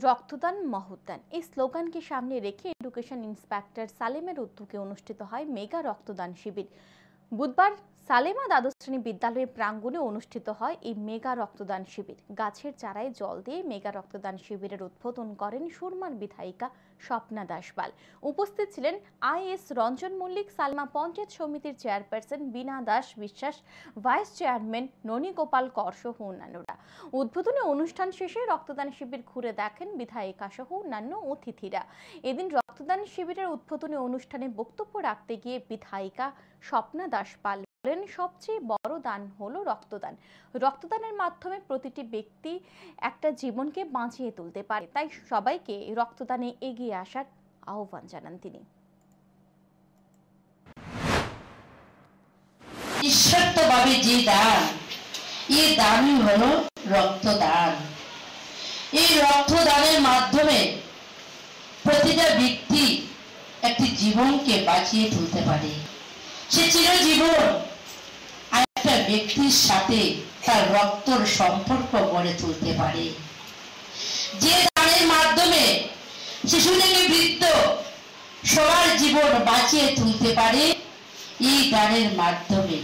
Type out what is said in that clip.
রক্তদান মহৎদান এই স্লোগানকে সামনে রেখে এডুকেশন ইন্সপেক্টর সালেমের উদ্যোগে অনুষ্ঠিত হয় মেগা রক্তদান শিবির। বুধবার সালেমা দ্বাদশ শ্রেণী বিদ্যালয়ের প্রাঙ্গণে অনুষ্ঠিত হয় এই মেগা রক্তদান শিবির। গাছের চারায় জল দিয়ে মেগা রক্তদান শিবিরের উদ্বোধন করেন সুরমার বিধায়িকা স্বপ্না দাস পাল। উপস্থিত ছিলেন আইএস রঞ্জন মল্লিক, সালমা পঞ্চায়েত সমিতির চেয়ারপারসন বীণা দাস বিশ্বাস, ভাইস চেয়ারম্যান ননী গোপাল কর সহ অন্যান্যরা। উদ্বোধনী অনুষ্ঠান শেষে রক্তদান শিবির ঘুরে দেখেন বিধায়িকা সহ অন্যান্য অতিথিরা। এদিন রক্তদান শিবিরের উদ্বোধনী অনুষ্ঠানে বক্তব্য রাখতে গিয়ে বিধায়িকা স্বপ্না দাস পাল বলেন, সবচেয়ে বড় দান হলো রক্তদান। রক্তদানের মাধ্যমে প্রতিটি ব্যক্তি একটা জীবনকে বাঁচিয়ে তুলতে পারে, তাই সবাইকে রক্তদানে এগিয়ে আসার আহ্বান জানান তিনি। নিঃস্বার্থভাবে যে দান, এই দানই হলো রক্তদান। এই রক্তদানের মাধ্যমে প্রতিটা ব্যক্তি একটি জীবনকে বাঁচিয়ে তুলতে পারে। সে চিরজীবন একটা ব্যক্তির সাথে তার রক্তর সম্পর্ক গড়ে তুলতে পারে। যে দানের মাধ্যমে শিশু থেকে বৃদ্ধ সবার জীবন বাঁচিয়ে তুলতে পারে, এই দানের মাধ্যমে